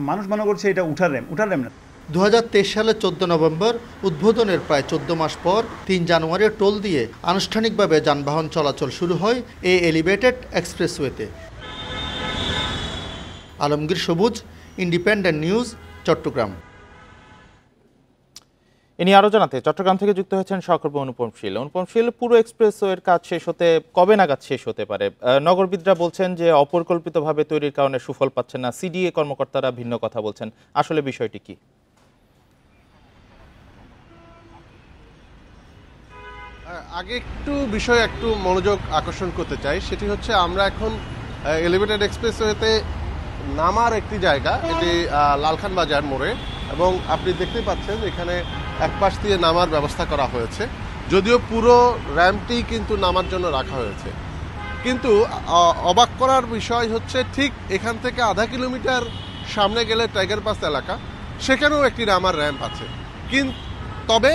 মানুষ মনে করছে এটা উঠার র্যাম্প না। 2023 সালের 14 নভেম্বর উদ্বোধনের প্রায় 14 মাস পর 3 জানুয়ারি টোল দিয়ে আনুষ্ঠানিকভাবে যানবাহন চলাচল শুরু হয় এই এলিভেটেড এক্সপ্রেসওয়েতে। আলমগীর সবুজ, ইন্ডিপেন্ডেন্ট নিউজ, চট্টগ্রাম। ইনি আরও জানাতে চট্টগ্রাম থেকে যুক্ত হয়েছেন সহকর্মী অনুপম শীল। অনুপম শীল, পুরো এক্সপ্রেসওয়ের কাজ শেষ হতে কবে নাগাদ শেষ হতে পারে? নগরবিদরা বলছেন যে অপরিকল্পিতভাবে তৈরির কারণে সুফল পাচ্ছেন না, সিডিএ কর্মকর্তারা ভিন্ন কথা বলছেন। আসলে বিষয়টি কি? আগে একটু মনোযোগ আকর্ষণ করতে চাই, সেটি হচ্ছে আমরা এখন এলিভেটেড এক্সপ্রেসওয়েতে নামার একটি জায়গা, এটি লালখান বাজার মোড়ে, এবং আপনি দেখতে পাচ্ছেন এখানে এক পাশ দিয়ে নামার ব্যবস্থা করা হয়েছে। যদিও পুরো র্যাম্পটি কিন্তু নামার জন্য রাখা হয়েছে, কিন্তু অবাক করার বিষয় হচ্ছে ঠিক এখান থেকে আধা কিলোমিটার সামনে গেলে টাইগার পাস এলাকা, সেখানেও একটি নামার র্যাম্প আছে। তবে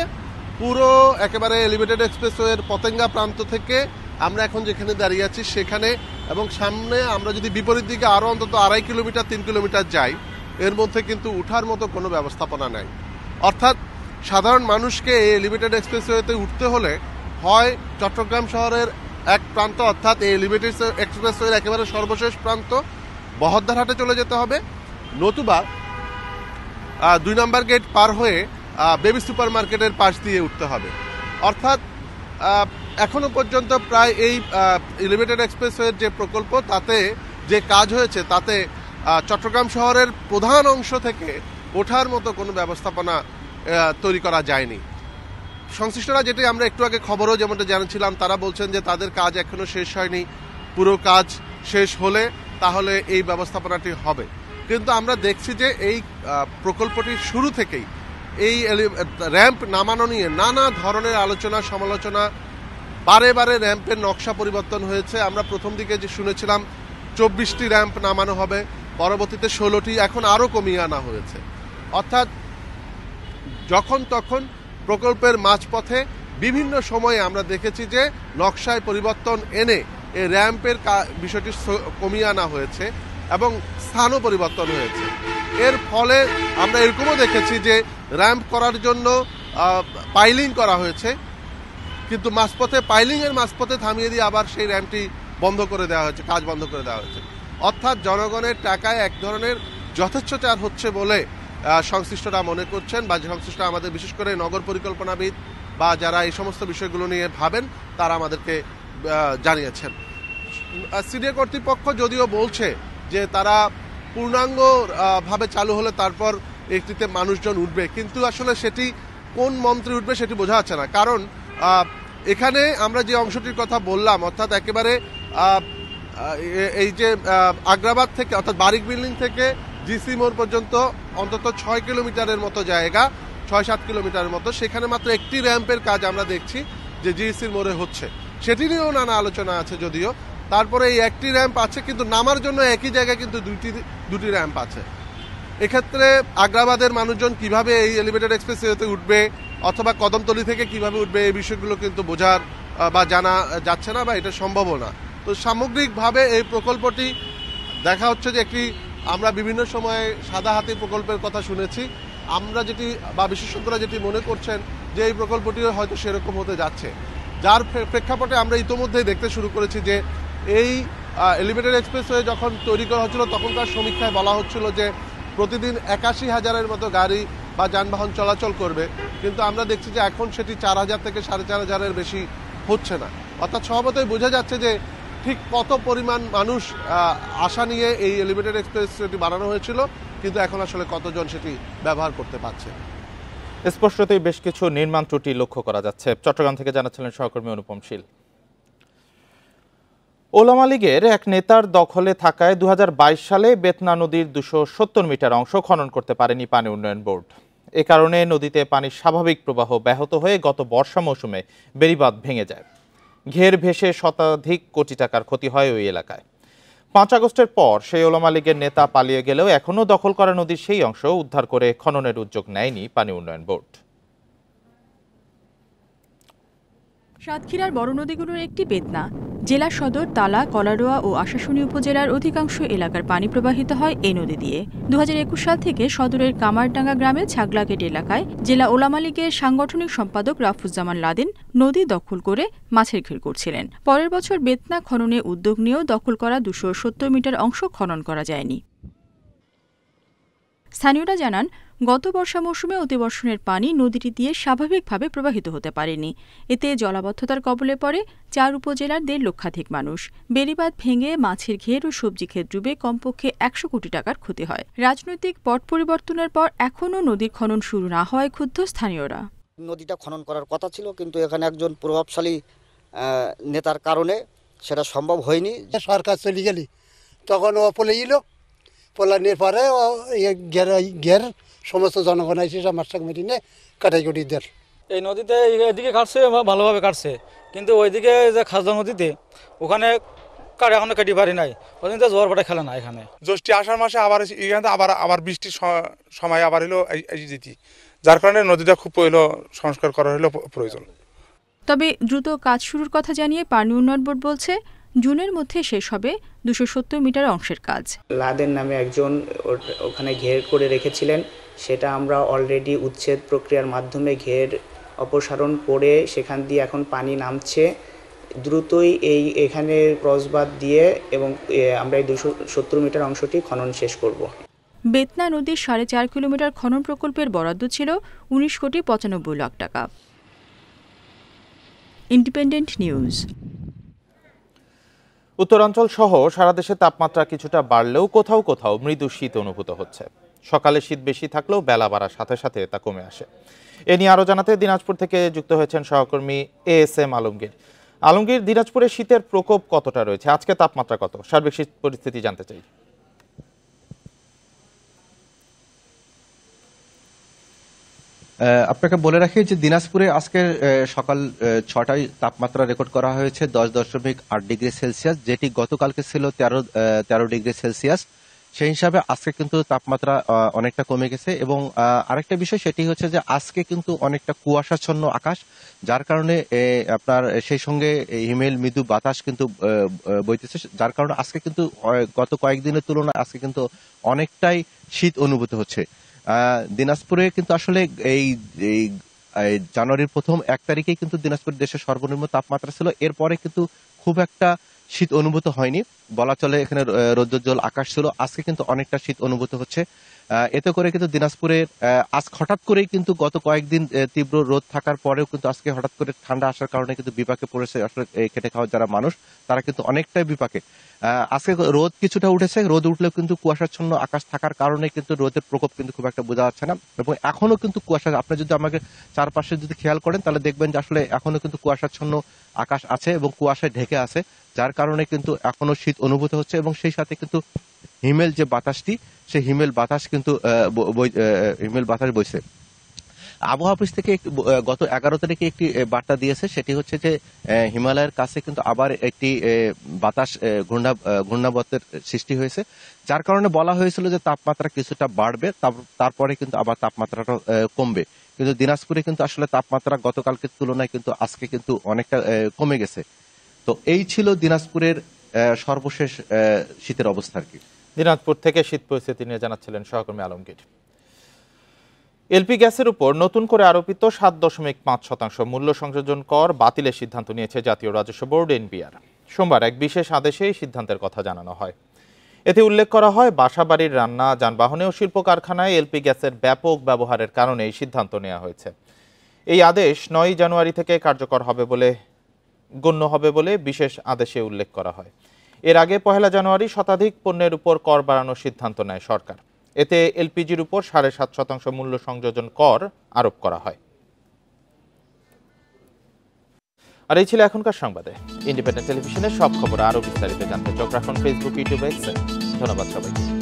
পুরো একেবারে এলিভেটেড এক্সপ্রেসওয়ের পতেঙ্গা প্রান্ত থেকে আমরা এখন যেখানে দাঁড়িয়ে আছি সেখানে এবং সামনে আমরা যদি বিপরীত দিকে আরও অন্তত 2.5 কিলোমিটার 3 কিলোমিটার যাই, এর মধ্যে কিন্তু উঠার মতো কোনো ব্যবস্থাপনা নাই। অর্থাৎ সাধারণ মানুষকে এই এলিভেটেড এক্সপ্রেসওয়েতে উঠতে হলে হয় চট্টগ্রাম শহরের এক প্রান্ত, অর্থাৎ এই এলিভেটেড এক্সপ্রেসওয়ের একেবারে সর্বশেষ প্রান্ত বহদ্দারহাটে চলে যেতে হবে, নতুবা 2 নম্বর গেট পার হয়ে বেবি সুপার মার্কেটের পাশ দিয়ে উঠতে হবে। অর্থাৎ এখনো পর্যন্ত প্রায় এই এলিভেটেড এক্সপ্রেসওয়ের যে প্রকল্প, তাতে যে কাজ হয়েছে তাতে চট্টগ্রাম শহরের প্রধান অংশ থেকে ওঠার মতো কোনো ব্যবস্থাপনা তৈরি করা যায়নি। সংশ্লিষ্টরা, যেটি আমরা একটু আগে খবরও যেমনটা জানাচ্ছিলাম, তারা বলছেন যে তাদের কাজ এখনো শেষ হয়নি, পুরো কাজ শেষ হলে তাহলে এই ব্যবস্থাপনাটি হবে। কিন্তু আমরা দেখছি যে এই প্রকল্পটির শুরু থেকেই এই র্যাম্প নামানো নিয়ে নানা ধরনের আলোচনা সমালোচনা, বারে বারে র্যাম্পের নকশা পরিবর্তন হয়েছে। আমরা প্রথম দিকে যে শুনেছিলাম 24টি র্যাম্প নামানো হবে, পরবর্তীতে 16টি, এখন আরও কমিয়ে আনা হয়েছে। অর্থাৎ যখন তখন প্রকল্পের মাঝপথে বিভিন্ন সময়ে আমরা দেখেছি যে নকশায় পরিবর্তন এনে এই র্যাম্পের বিষয়টি কমিয়ে আনা হয়েছে এবং স্থানও পরিবর্তন হয়েছে। এর ফলে আমরা এরকমও দেখেছি যে র্যাম্প করার জন্য পাইলিং করা হয়েছে, কিন্তু পাইলিংয়ের মাঝপথে থামিয়ে দিয়ে আবার সেই র্যাম্পটি বন্ধ করে দেওয়া হয়েছে, কাজ বন্ধ করে দেওয়া হয়েছে। অর্থাৎ জনগণের টাকায় এক ধরনের যথেচ্ছাচার হচ্ছে বলে সংশ্লিষ্টরা মনে করছেন, বা সংশ্লিষ্ট আমাদের বিশেষ করে নগর পরিকল্পনাবিদ বা যারা এই সমস্ত বিষয়গুলো নিয়ে ভাবেন তারা আমাদেরকে জানিয়েছেন। সিডিএ কর্তৃপক্ষ যদিও বলছে যে তারা পূর্ণাঙ্গ ভাবে চালু হলে তারপর একটিতে মানুষজন উঠবে, কিন্তু আসলে সেটি কোন মন্ত্রী উঠবে সেটি বোঝা যাচ্ছে না। কারণ এখানে আমরা যে অংশটির কথা বললাম, অর্থাৎ একেবারে এই যে আগ্রাবাদ থেকে, অর্থাৎ বারিক বিল্ডিং থেকে জিসি মোড় পর্যন্ত অন্তত 6 কিলোমিটারের মতো জায়গা, 6-7 কিলোমিটারের মতো, সেখানে মাত্র একটি র্যাম্পের কাজ আমরা দেখছি যে জিসির মোড়ে হচ্ছে। সেটি নিয়েও নানা আলোচনা আছে যদিও। তারপরে এই একটি র্যাম্প আছে, কিন্তু নামার জন্য একই জায়গায় কিন্তু দুটি র্যাম্প আছে। এক্ষেত্রে আগ্রাবাদের মানুষজন কিভাবে এই এলিভেটেড এক্সপ্রেসওয়েতে উঠবে অথবা কদমতলী থেকে কিভাবে উঠবে, এই বিষয়গুলো কিন্তু বোঝার বা জানা যাচ্ছে না, বা এটা সম্ভবও না। তো সামগ্রিকভাবে এই প্রকল্পটি দেখা হচ্ছে যে একটি আমরা বিভিন্ন সময়ে সাদা হাতি প্রকল্পের কথা শুনেছি। আমরা যেটি বা বিশেষজ্ঞরা যেটি মনে করছেন যে এই প্রকল্পটিও হয়তো সেরকম হতে যাচ্ছে, যার প্রেক্ষাপটে আমরা ইতোমধ্যেই দেখতে শুরু করেছি যে এই এলিভেটেড এক্সপ্রেসওয়ে যখন তৈরি করা হচ্ছিল তখনকার সমীক্ষায় বলা হচ্ছিল যে প্রতিদিন ৮১,০০০-এর মতো গাড়ি বা যানবাহন চলাচল করবে, কিন্তু আমরা দেখছি যে এখন সেটি ৪,০০০ থেকে ৪,৫০০-এর বেশি হচ্ছে না। অর্থাৎ স্বভাবতই বোঝা যাচ্ছে যে ঠিক কত পরিমাণ মানুষ আশা নিয়ে এই এলিভেটেড এক্সপ্রেসওয়েটি বানানো হয়েছিল, কিন্তু এখন আসলে কতজন সেটি ব্যবহার করতে পারছে। স্পষ্টতই বেশ কিছু নির্মাণ ত্রুটি লক্ষ্য করা যাচ্ছে। চট্টগ্রাম থেকে জানাচ্ছিলেন সহকর্মী অনুপম শীল। ওলামা লীগের এক নেতার দখলে থাকায় ২০২২ সালে বেতনা নদীর ২৭০ মিটার অংশ খনন করতে পারেনি পানি উন্নয়ন বোর্ড। এ কারণে নদীতে পানির স্বাভাবিক প্রবাহ ব্যাহত হয়ে গত বর্ষা মৌসুমে বেড়িবাঁধ ভেঙে যায়। ঘের ভেসে শতাধিক কোটি টাকার ক্ষতি হয় ওই এলাকায়। ৫ আগস্টের পর সেই ওলামা লীগের নেতা পালিয়ে গেলেও এখনও দখল করা নদীর সেই অংশ উদ্ধার করে খননের উদ্যোগ নেয়নি পানি উন্নয়ন বোর্ড। সাতক্ষীরার বড় নদীগুলোর একটি বেতনা। জেলা সদর, তালা, কলারোয়া ও আশাশুনি উপজেলার অধিকাংশ এলাকার পানি প্রবাহিত হয় এই নদী দিয়ে। ২০২১ সাল থেকে সদরের কামারডাঙ্গা গ্রামের ছাগলাগেট এলাকায় জেলা ওলামা লীগের সাংগঠনিক সম্পাদক রাফুজ্জামান লাদেন নদী দখল করে মাছের ঘের করছিলেন। পরের বছর বেতনা খননে উদ্যোগ নিয়েও দখল করা ২৭০ মিটার অংশ খনন করা যায়নি। স্থানীয়রা জানান, গত বর্ষা মৌসুমে অতিবর্ষণের পানি নদীটি দিয়ে স্বাভাবিকভাবে প্রবাহিত হতে পারেনি। এতে জলাবদ্ধতার কবলে পড়ে ৪ উপজেলার ১.৫ লক্ষাধিক মানুষ। বেড়িবাঁধ ভেঙে মাছের ঘের ও সবজি ক্ষেত ডুবে কমপক্ষে ১০০ কোটি টাকার ক্ষতি হয়। রাজনৈতিক পট পরিবর্তনের পর এখনও নদীর খনন শুরু না হওয়ায় ক্ষুব্ধ স্থানীয়রা। নদীটা খনন করার কথা ছিল, কিন্তু এখানে একজন প্রভাবশালী নেতার কারণে সেটা সম্ভব হয়নি। সরকার চলে গেলি তখন ও পলে এলো, পলানোর পরে ঘের সমস্ত জনগণ এসে মাছটাকে মেরে নিয়ে কাটাই কুটি দেয়। এই নদীতে এদিকে কাটছে, ভালোভাবে কাটছে, কিন্তু ওইদিকে যে খাজা নদীতে ওখানে কাটে এখনো কাটি পারি নাই। ওদিকে জোয়ার ভাটা খেলে না। এখানে জ্যৈষ্ঠী আষাঢ় মাসে আবার এখানে আবার বৃষ্টির সময় আবার হলো যেতি, যার কারণে নদীটা খুব সংস্কার করা হলো প্রয়োজন। তবে দ্রুত কাজ শুরুর কথা জানিয়ে পানি উন্নয়ন বোর্ড বলছে, জুনের মধ্যে শেষ হবে ২৭০ মিটার অংশের কাজ। লাদেন নামে একজন ওখানে ঘের করে রেখেছিলেন, সেটা আমরা অলরেডি উচ্ছেদ প্রক্রিয়ার মাধ্যমে ঘের অপসারণ করে সেখান দিয়ে এখন পানি নামছে। দ্রুতই এখানে ক্রসবাঁধ দিয়ে এবং আমরা এই ২৭০ মিটার অংশটি খনন শেষ করব। বেতনা নদীর ৪.৫ কিলোমিটার খনন প্রকল্পের বরাদ্দ ছিল ১৯,৯৫ লাখ টাকা। Independent news. উত্তরাঞ্চল সহ সারা দেশে তাপমাত্রা কিছুটা বাড়লেও কোথাও কোথাও মৃদু শীত অনুভূত হচ্ছে। সকালে শীত বেশি থাকলেও বেলা বাড়ার সাথে সাথে তা কমে আসে। এ নিয়ে আরও জানাতে দিনাজপুর থেকে যুক্ত হয়েছেন সহকর্মী ASM আলমগীর। আলমগীর, দিনাজপুরে শীতের প্রকোপ কতটা রয়েছে, আজকে তাপমাত্রা কত, সার্বিক শীত পরিস্থিতি জানতে চাই। আপনাকে বলে রাখি যে দিনাজপুরে আজকে সকাল ৬টায় তাপমাত্রা রেকর্ড করা হয়েছে 10.8 ডিগ্রি সেলসিয়াস, যেটি গতকালকে ছিল 13 ডিগ্রি সেলসিয়াস। সেই হিসাবে আজকে কিন্তু তাপমাত্রা অনেকটা কমে গেছে। এবং আরেকটা বিষয় সেটি হচ্ছে যে আজকে কিন্তু অনেকটা কুয়াশাচ্ছন্ন আকাশ, যার কারণে আপনার সেই সঙ্গে হিমেল মৃদু বাতাস কিন্তু বইতেছে, যার কারণে আজকে কিন্তু গত কয়েকদিনের তুলনায় আজকে কিন্তু অনেকটাই শীত অনুভূত হচ্ছে। দিনাজপুরে কিন্তু আসলে এই জানুয়ারির প্রথম 1 তারিখেই কিন্তু দিনাজপুর দেশের সর্বনিম্ন তাপমাত্রা ছিল। এরপরে কিন্তু খুব একটা শীত অনুভূত হয়নি বলা চলে। এখানে রৌদ্রোজ্জ্বল আকাশ ছিল, আজকে কিন্তু অনেকটা শীত অনুভূত হচ্ছে। এতে করে কিন্তু দিনাজপুরের আজ হঠাৎ করেই কিন্তু গত কয়েকদিন তীব্র রোদ থাকার পরেও কিন্তু আজকে হঠাৎ করে ঠান্ডা আসার কারণে কিন্তু বিপাকে পড়েছে আসলে খেটে খাওয়া যারা মানুষ, তারা কিন্তু অনেকটাই বিপাকে। আজকে রোদ কিছুটা উঠেছে, রোদ উঠলেও কিন্তু কুয়াশাচ্ছন্ন আকাশ থাকার কারণে কিন্তু রোদের প্রকোপ কিন্তু খুব একটা বোঝা যাচ্ছে না। এবং এখনো কিন্তু কুয়াশা, আপনি যদি আমাকে চারপাশে যদি খেয়াল করেন তাহলে দেখবেন যে আসলে এখনো কিন্তু কুয়াশাচ্ছন্ন আকাশ আছে এবং কুয়াশায় ঢেকে আছে, যার কারণে কিন্তু এখনো শীত অনুভূত হচ্ছে। এবং সেই সাথে কিন্তু হিমেল যে বাতাসটি, সেই হিমেল বাতাস কিন্তু হিমেল বাতাস বইছে। আবহাওয়া অফিস থেকে গত 11 তারিখে একটি বার্তা দিয়েছে, সেটি হচ্ছে যে হিমালয়ের কাছে কিন্তু আবার একটি বাতাস ঘূর্ণাবর্তের সৃষ্টি হয়েছে, যার কারণে বলা হয়েছিল যে তাপমাত্রা কিছুটা বাড়বে, তারপরে কিন্তু আবার তাপমাত্রাটা কমবে। কিন্তু দিনাজপুরে কিন্তু আসলে তাপমাত্রা গতকালকের তুলনায় কিন্তু আজকে কিন্তু অনেকটা কমে গেছে। তো এই ছিল দিনাজপুরের সর্বশেষ শীতের অবস্থা আর কি। দিনাজপুর থেকে শীত পরিস্থিতি নিয়ে জানাচ্ছিলেন সহকর্মী আলমগীর। এলপি গ্যাসের উপর নতুন করে আরোপিত 7.5% মূল্য সংযোজন কর বাতিলের সিদ্ধান্ত নিয়েছে জাতীয় রাজস্ব বোর্ড এনবিআর। সোমবার এক বিশেষ আদেশে এই সিদ্ধান্তের কথা জানানো হয়। এতে উল্লেখ করা হয়, বাসাবাড়ির রান্না, যানবাহনে ও শিল্প কারখানায় এলপি গ্যাসের ব্যাপক ব্যবহারের কারণে এই সিদ্ধান্ত নেওয়া হয়েছে। এই আদেশ 9 জানুয়ারি থেকে কার্যকর হবে বলে গণ্য হবে বলে বিশেষ আদেশে উল্লেখ করা হয়। এর আগে 1 জানুয়ারি শতাধিক পণ্যের উপর কর বাড়ানোর সিদ্ধান্ত নেয় সরকার। এতে এলপিজির উপর 7.5% মূল্য সংযোজন কর আরোপ করা হয়। আর এই ছিল এখনকার সংবাদে। ইন্ডিপেন্ডেন্ট টেলিভিশনের সব খবর আরও বিস্তারিত জানতে চোখ রাখুন ফেসবুক, ইউটিউব, এক্সে। ধন্যবাদ সবাইকে।